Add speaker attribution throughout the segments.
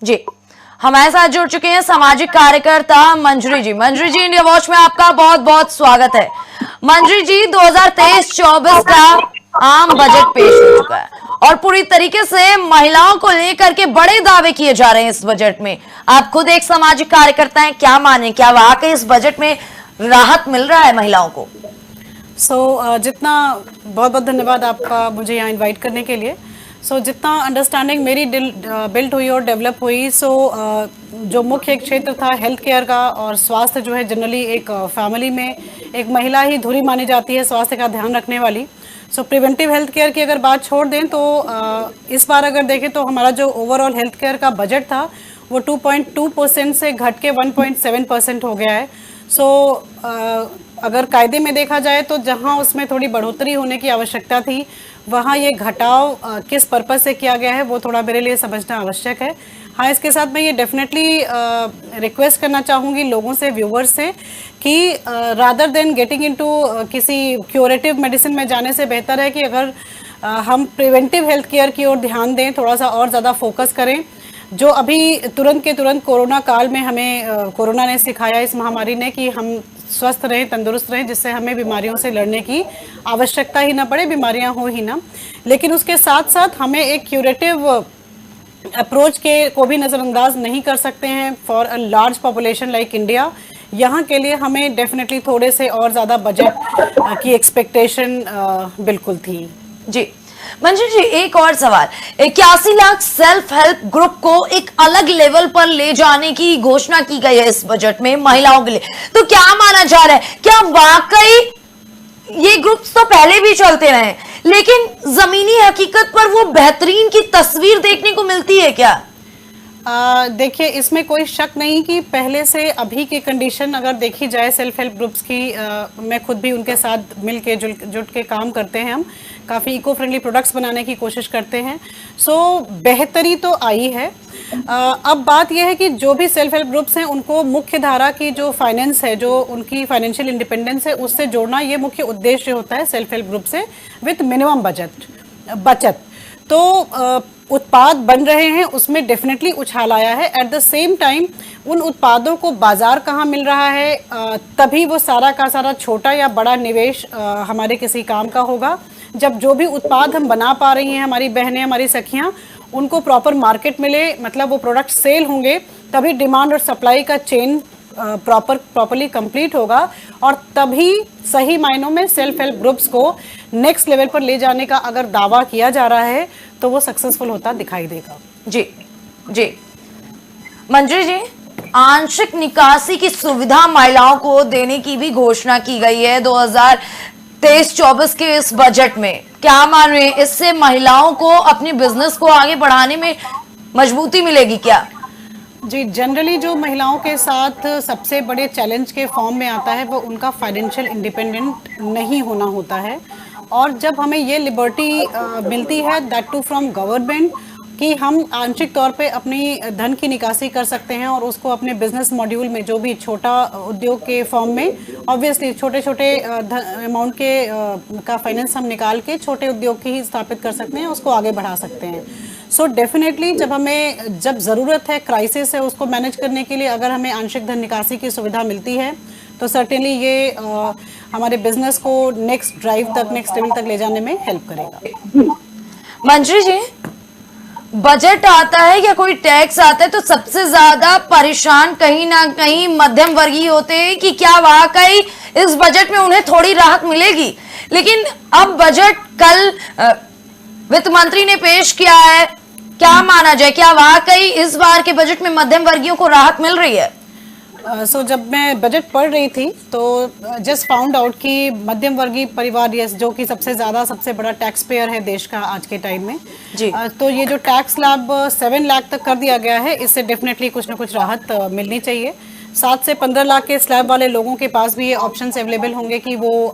Speaker 1: जी, हमारे साथ जुड़ चुके हैं सामाजिक कार्यकर्ता मंजरी जी। मंजरी जी, इंडिया वॉच में आपका बहुत बहुत स्वागत है। मंजरी जी, 2023-24 का आम बजट पेश हो चुका है और पूरी तरीके से महिलाओं को लेकर के बड़े दावे किए जा रहे हैं इस बजट में। आप खुद एक सामाजिक कार्यकर्ता हैं, क्या माने, क्या वाकई इस बजट में राहत मिल रहा है महिलाओं को?
Speaker 2: जितना बहुत बहुत धन्यवाद आपका मुझे यहाँ इनवाइट करने के लिए। जितना अंडरस्टैंडिंग मेरी बिल्ड हुई और डेवलप हुई, जो मुख्य एक क्षेत्र था हेल्थ केयर का, और स्वास्थ्य जो है जनरली एक फैमिली में एक महिला ही धुरी मानी जाती है स्वास्थ्य का ध्यान रखने वाली। प्रिवेंटिव हेल्थ केयर की अगर बात छोड़ दें तो इस बार अगर देखें तो हमारा जो ओवरऑल हेल्थ केयर का बजट था वो 2.2% से घट के 1.7% हो गया है। अगर कायदे में देखा जाए तो जहां उसमें थोड़ी बढ़ोतरी होने की आवश्यकता थी, वहां ये घटाव किस पर्पस से किया गया है वो थोड़ा मेरे लिए समझना आवश्यक है। हाँ, इसके साथ मैं ये डेफिनेटली रिक्वेस्ट करना चाहूँगी लोगों से, व्यूवर्स से, कि रादर देन गेटिंग इनटू किसी क्यूरेटिव मेडिसिन में जाने से बेहतर है कि अगर हम प्रिवेंटिव हेल्थ केयर की ओर ध्यान दें, थोड़ा सा और ज़्यादा फोकस करें। जो अभी तुरंत के तुरंत कोरोना काल में हमें कोरोना ने सिखाया, इस महामारी ने, कि हम स्वस्थ रहें, तंदुरुस्त रहें, जिससे हमें बीमारियों से लड़ने की आवश्यकता ही ना पड़े, बीमारियां हो ही ना। लेकिन उसके साथ साथ हमें एक क्यूरेटिव अप्रोच को भी नज़रअंदाज नहीं कर सकते हैं for a large population like India. यहाँ के लिए हमें डेफिनेटली थोड़े से और ज़्यादा बजट की एक्सपेक्टेशन बिल्कुल थी।
Speaker 1: जी मंजू जी, एक और सवाल। 81 लाख सेल्फ हेल्प ग्रुप को एक अलग लेवल पर ले जाने की घोषणा की गई है इस बजट में महिलाओं के लिए, तो क्या माना जा रहा है, क्या वाकई ये ग्रुप्स तो पहले भी चलते रहे, लेकिन जमीनी हकीकत पर वो बेहतरीन की तस्वीर देखने को मिलती है क्या?
Speaker 2: देखिए, इसमें कोई शक नहीं कि पहले से अभी की कंडीशन अगर देखी जाए सेल्फ हेल्प ग्रुप्स की, मैं खुद भी उनके साथ मिल के जुट के काम करते हैं। हम काफ़ी इको फ्रेंडली प्रोडक्ट्स बनाने की कोशिश करते हैं। बेहतरी तो आई है। अब बात यह है कि जो भी सेल्फ हेल्प ग्रुप्स हैं उनको मुख्य धारा की जो फाइनेंस है, जो उनकी फाइनेंशियल इंडिपेंडेंस है, उससे जोड़ना ये मुख्य उद्देश्य होता है सेल्फ हेल्प ग्रुप से, विथ मिनिमम बचत। तो उत्पाद बन रहे हैं, उसमें डेफिनेटली उछाल आया है। एट द सेम टाइम उन उत्पादों को बाजार कहाँ मिल रहा है, तभी वो सारा का सारा छोटा या बड़ा निवेश हमारे किसी काम का होगा। जब जो भी उत्पाद हम बना पा रही हैं, हमारी बहनें, हमारी सखियां, उनको प्रॉपर मार्केट मिले, मतलब वो प्रोडक्ट सेल होंगे, तभी डिमांड और सप्लाई का चेन प्रॉपरली कंप्लीट होगा, और तभी सही मायनों में सेल्फ हेल्प ग्रुप्स को नेक्स्ट लेवल पर ले जाने का अगर दावा किया जा रहा है तो वो सक्सेसफुल होता दिखाई देगा।
Speaker 1: जी जी मंजरी जी, आंशिक निकासी की सुविधा महिलाओं को देने की भी घोषणा की गई है 2023-24 के इस बजट में, क्या मान रहे हैं, इससे महिलाओं को अपने बिजनेस को आगे बढ़ाने में मजबूती मिलेगी क्या?
Speaker 2: जी, जनरली जो महिलाओं के साथ सबसे बड़े चैलेंज के फॉर्म में आता है वो उनका फाइनेंशियल इंडिपेंडेंट नहीं होना होता है। और जब हमें ये लिबर्टी मिलती है, दैट टू फ्रॉम गवर्नमेंट, कि हम आंशिक तौर पे अपनी धन की निकासी कर सकते हैं और उसको अपने बिजनेस मॉड्यूल में, जो भी छोटा उद्योग के फॉर्म में, ऑब्वियसली छोटे छोटे अमाउंट का फाइनेंस हम निकाल के छोटे उद्योग की ही स्थापित कर सकते हैं, उसको आगे बढ़ा सकते हैं। डेफिनेटली जब ज़रूरत है, क्राइसिस है, उसको मैनेज करने के लिए अगर हमें आंशिक धन निकासी की सुविधा मिलती है तो सर्टेनली ये हमारे बिजनेस को नेक्स्ट ड्राइव तक, नेक्स्ट लेवल तक ले जाने में हेल्प करेगा।
Speaker 1: मंजरी जी, बजट आता है या कोई टैक्स आता है तो सबसे ज्यादा परेशान कहीं ना कहीं मध्यम वर्गीय होते हैं कि क्या वाकई इस बजट में उन्हें थोड़ी राहत मिलेगी। लेकिन अब बजट कल वित्त मंत्री ने पेश किया है, क्या माना जाए, क्या वाकई इस बार के बजट में मध्यम वर्गीयों को राहत मिल रही है?
Speaker 2: जब मैं बजट पढ़ रही थी तो जस्ट फाउंड आउट कि मध्यम वर्गीय परिवार, जो कि सबसे बड़ा टैक्स पेयर है देश का आज के टाइम में
Speaker 1: जी,
Speaker 2: तो ये जो टैक्स स्लैब 7 लाख तक कर दिया गया है, इससे डेफिनेटली कुछ ना कुछ राहत मिलनी चाहिए। 7 से 15 लाख के स्लैब वाले लोगों के पास भी ये ऑप्शंस अवेलेबल होंगे कि वो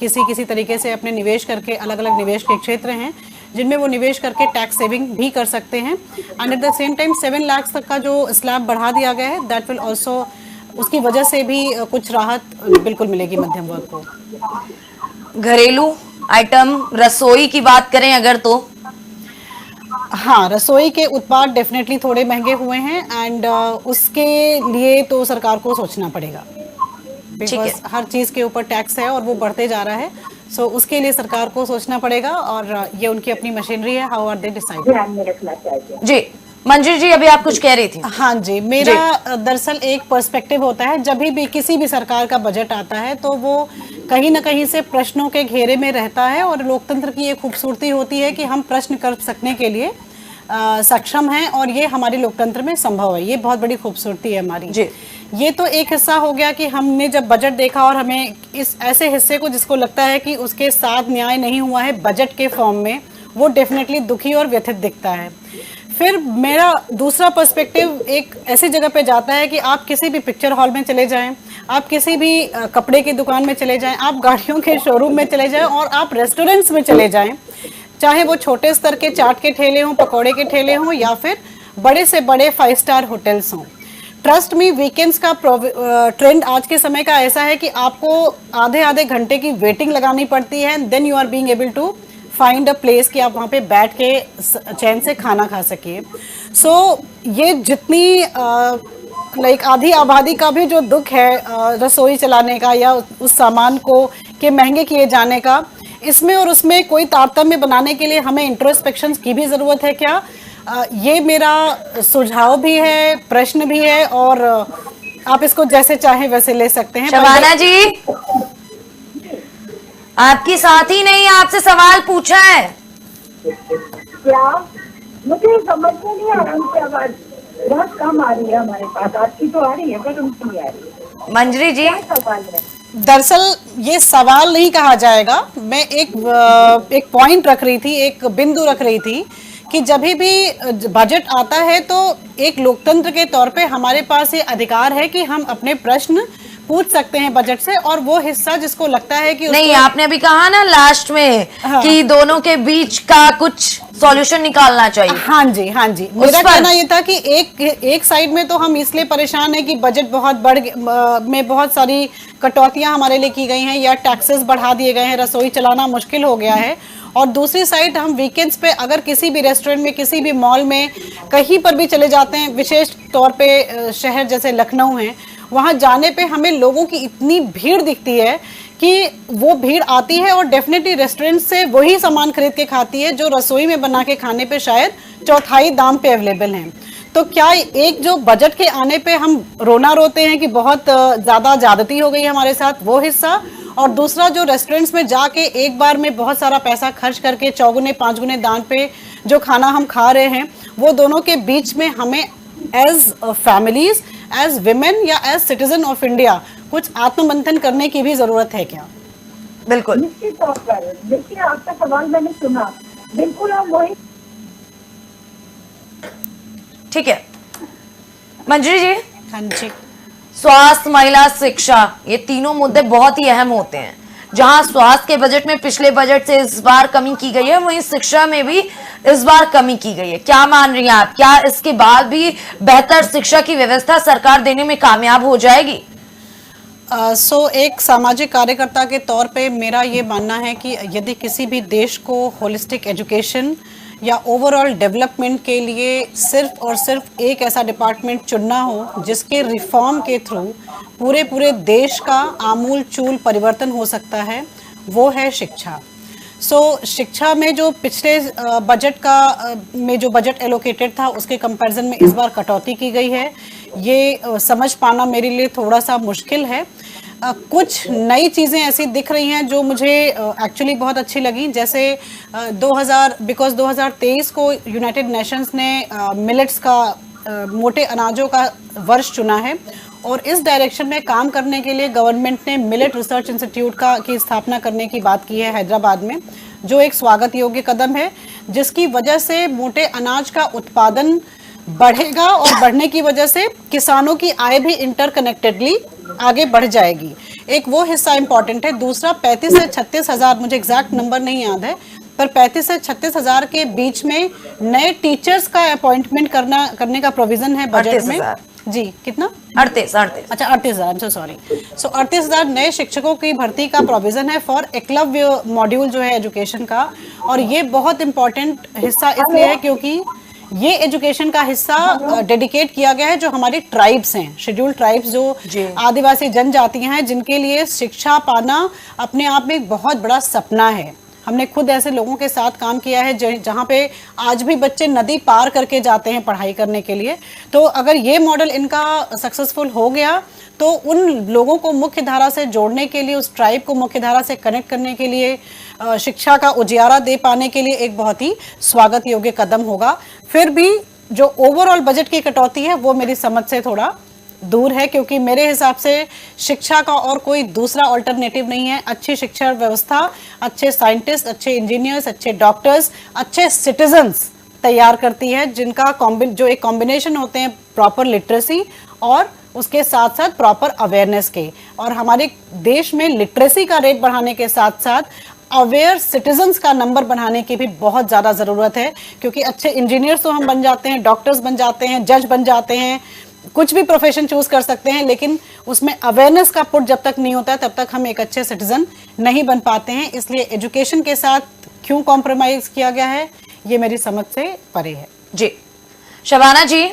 Speaker 2: किसी तरीके से अपने निवेश करके, अलग अलग निवेश के क्षेत्र हैं जिनमें वो निवेश करके टैक्स सेविंग भी कर सकते हैं। And at the same time 7 lakh तक का जो स्लैब बढ़ा दिया गया है, दैट विल ऑल्सो, उसकी वजह से भी कुछ राहत बिल्कुल मिलेगी मध्यम वर्ग को।
Speaker 1: घरेलू आइटम, रसोई की बात करें अगर तो
Speaker 2: हाँ, रसोई के उत्पाद डेफिनेटली थोड़े महंगे हुए हैं एंड उसके लिए तो सरकार को सोचना पड़ेगा, बिकॉज हर चीज़ के ऊपर टैक्स है और वो बढ़ते जा रहा है। सो उसके लिए सरकार को सोचना पड़ेगा और ये उनकी अपनी मशीनरी है, हाउ आर दे डिसाइड।
Speaker 3: ध्यान में रखना चाहिए।
Speaker 1: जी मंजरी जी, अभी आप कुछ कह रही थी।
Speaker 2: हाँ जी, मेरा दरअसल एक पर्सपेक्टिव होता है, जब भी किसी भी सरकार का बजट आता है तो वो कहीं ना कहीं से प्रश्नों के घेरे में रहता है और लोकतंत्र की ये खूबसूरती होती है कि हम प्रश्न कर सकने के लिए सक्षम हैं और ये हमारे लोकतंत्र में संभव है। ये बहुत बड़ी खूबसूरती है हमारी
Speaker 1: जी।
Speaker 2: ये तो एक हिस्सा हो गया कि हमने जब बजट देखा और हमें इस ऐसे हिस्से को जिसको लगता है कि उसके साथ न्याय नहीं हुआ है बजट के फॉर्म में, वो डेफिनेटली दुखी और व्यथित दिखता है। फिर मेरा दूसरा पर्सपेक्टिव एक ऐसी जगह पे जाता है कि आप किसी भी पिक्चर हॉल में चले जाएं, आप किसी भी कपड़े की दुकान में चले जाएं, आप गाड़ियों के शोरूम में चले जाएं और आप रेस्टोरेंट्स में चले जाएं, चाहे वो छोटे स्तर के चाट के ठेले हों, पकौड़े के ठेले हों या फिर बड़े से बड़े 5 स्टार होटल्स हों। ट्रस्ट मी, वीकेंड्स का ट्रेंड आज के समय का ऐसा है कि आपको आधे आधे घंटे की वेटिंग लगानी पड़ती है, then you are being able to find a place कि आप वहाँ पे बैठ के चैन से खाना खा सकिए। सो ये जितनी लाइक आधी आबादी का भी जो दुख है रसोई चलाने का या उस सामान को के महंगे किए जाने का, इसमें और उसमें कोई तारतम्य बनाने के लिए हमें इंट्रोस्पेक्शन की भी ज़रूरत है क्या? ये मेरा सुझाव भी है, प्रश्न भी है और आप इसको जैसे चाहे वैसे ले सकते हैं।
Speaker 1: शबाना जी, आपकी साथी ने आपसे सवाल पूछा है।
Speaker 3: क्या? मुझे समझ में नहीं आ रहा, उनकी आवाज बहुत कम आ रही है हमारे पास। आपकी तो आ रही है पर उनकी नहीं आ रही है।
Speaker 1: मंजरी जी,
Speaker 3: क्या सवाल है?
Speaker 2: दरअसल ये सवाल नहीं कहा जाएगा, मैं एक पॉइंट रख रही थी, एक बिंदु रख रही थी कि जब भी बजट आता है तो एक लोकतंत्र के तौर पे हमारे पास ये अधिकार है कि हम अपने प्रश्न पूछ सकते हैं बजट से, और वो हिस्सा जिसको लगता है कि
Speaker 1: नहीं, आपने अभी कहा ना लास्ट में कि दोनों के बीच का कुछ सॉल्यूशन निकालना चाहिए।
Speaker 2: हाँ जी, हाँ जी, मेरा कहना ये था कि एक साइड में तो हम इसलिए परेशान है कि बजट में बहुत सारी कटौतियां हमारे लिए की गई हैं या टैक्सेस बढ़ा दिए गए हैं, रसोई चलाना मुश्किल हो गया है। और दूसरी साइड हम वीकेंड्स पे अगर किसी भी रेस्टोरेंट में, किसी भी मॉल में, कहीं पर भी चले जाते हैं, विशेष तौर पे शहर जैसे लखनऊ है, वहाँ जाने पे हमें लोगों की इतनी भीड़ दिखती है कि वो भीड़ आती है और डेफिनेटली रेस्टोरेंट से वही सामान खरीद के खाती है जो रसोई में बना के खाने पे शायद चौथाई दाम पे अवेलेबल हैं। तो क्या एक जो बजट के आने पे हम रोना रोते हैं कि बहुत ज़्यादा ज्यादती हो गई है हमारे साथ, वो हिस्सा, और दूसरा जो रेस्टोरेंट्स में जाके एक बार में बहुत सारा पैसा खर्च करके 4 गुने 5 गुने दाम पे जो खाना हम खा रहे हैं, वो दोनों के बीच में हमें एज फैमिलीज, एज विमेन या एज सिटीजन ऑफ इंडिया कुछ आत्ममंथन करने की भी जरूरत है क्या?
Speaker 1: बिल्कुल,
Speaker 3: निश्चित तौर पर। देखिए, आपका सवाल मैंने सुना, बिल्कुल हम वही।
Speaker 1: ठीक है मंजरी जी,
Speaker 2: हाँ जी,
Speaker 1: स्वास्थ्य, महिला, शिक्षा, ये तीनों मुद्दे बहुत ही अहम होते हैं। जहां स्वास्थ्य के बजट में पिछले बजट से इस बार कमी की गई है, वहीं शिक्षा में भी इस बार कमी की गई है। क्या मान रही हैं आप, क्या इसके बाद भी बेहतर शिक्षा की व्यवस्था सरकार देने में कामयाब हो जाएगी?
Speaker 2: एक सामाजिक कार्यकर्ता के तौर पे मेरा ये मानना है कि यदि किसी भी देश को होलिस्टिक एजुकेशन या ओवरऑल डेवलपमेंट के लिए सिर्फ और सिर्फ एक ऐसा डिपार्टमेंट चुनना हो जिसके रिफॉर्म के थ्रू पूरे देश का आमूल चूल परिवर्तन हो सकता है, वो है शिक्षा। शिक्षा में जो पिछले बजट में जो बजट एलोकेटेड था उसके कंपैरिजन में इस बार कटौती की गई है, ये समझ पाना मेरे लिए थोड़ा सा मुश्किल है। कुछ नई चीज़ें ऐसी दिख रही हैं जो मुझे एक्चुअली बहुत अच्छी लगी, जैसे 2023 को यूनाइटेड नेशंस ने मिलेट्स का मोटे अनाजों का वर्ष चुना है और इस डायरेक्शन में काम करने के लिए गवर्नमेंट ने मिलेट रिसर्च इंस्टीट्यूट की स्थापना करने की बात की है हैदराबाद में, जो एक स्वागत योग्य कदम है, जिसकी वजह से मोटे अनाज का उत्पादन बढ़ेगा और बढ़ने की वजह से किसानों की आय भी इंटरकनेक्टेडली आगे बढ़ जाएगी। एक वो हिस्सा इंपॉर्टेंट है। दूसरा 35 से 36 हज़ार, मुझे एग्जैक्ट नंबर नहीं याद है, पर 35 से 36 हजार के बीच में नए टीचर्स का अपॉइंटमेंट करने का प्रोविजन है बजट में।
Speaker 1: 38,000
Speaker 2: जी, कितना?
Speaker 1: 38
Speaker 2: अच्छा, 38,000, सो सॉरी। सो 38,000 नए शिक्षकों की भर्ती का प्रोविजन है फॉर एकलव्य मॉड्यूल जो है एजुकेशन का। और ये बहुत इंपॉर्टेंट हिस्सा इसलिए है क्योंकि ये एजुकेशन का हिस्सा डेडिकेट किया गया है जो हमारी ट्राइब्स हैं, शेड्यूल्ड ट्राइब्स, जो आदिवासी जनजातियां हैं, जिनके लिए शिक्षा पाना अपने आप में एक बहुत बड़ा सपना है। हमने खुद ऐसे लोगों के साथ काम किया है जहाँ पे आज भी बच्चे नदी पार करके जाते हैं पढ़ाई करने के लिए। तो अगर ये मॉडल इनका सक्सेसफुल हो गया तो उन लोगों को मुख्य धारा से जोड़ने के लिए, उस ट्राइब को मुख्य धारा से कनेक्ट करने के लिए, शिक्षा का उजियारा दे पाने के लिए एक बहुत ही स्वागत योग्य कदम होगा। फिर भी जो ओवरऑल बजट की कटौती है वो मेरी समझ से थोड़ा दूर है, क्योंकि मेरे हिसाब से शिक्षा का और कोई दूसरा अल्टरनेटिव नहीं है। अच्छी शिक्षा व्यवस्था अच्छे साइंटिस्ट, अच्छे इंजीनियर्स, अच्छे डॉक्टर्स, अच्छे सिटीजन्स तैयार करती है, जिनका जो एक कॉम्बिनेशन होते हैं प्रॉपर लिटरेसी और उसके साथ साथ प्रॉपर अवेयरनेस के। और हमारे देश में लिटरेसी का रेट बढ़ाने के साथ साथ अवेयर सिटीजन्स का नंबर बढ़ाने की भी बहुत ज़्यादा ज़रूरत है, क्योंकि अच्छे इंजीनियर्स तो हम बन जाते हैं, डॉक्टर्स बन जाते हैं, जज बन जाते हैं, कुछ भी प्रोफेशन चूज कर सकते हैं, लेकिन उसमें अवेयरनेस का पुट जब तक नहीं होता है तब तक हम एक अच्छे सिटीजन नहीं बन पाते हैं। इसलिए एजुकेशन के साथ क्यों कॉम्प्रोमाइज किया गया है ये मेरी समझ से परे है।
Speaker 1: जी, शबाना जी।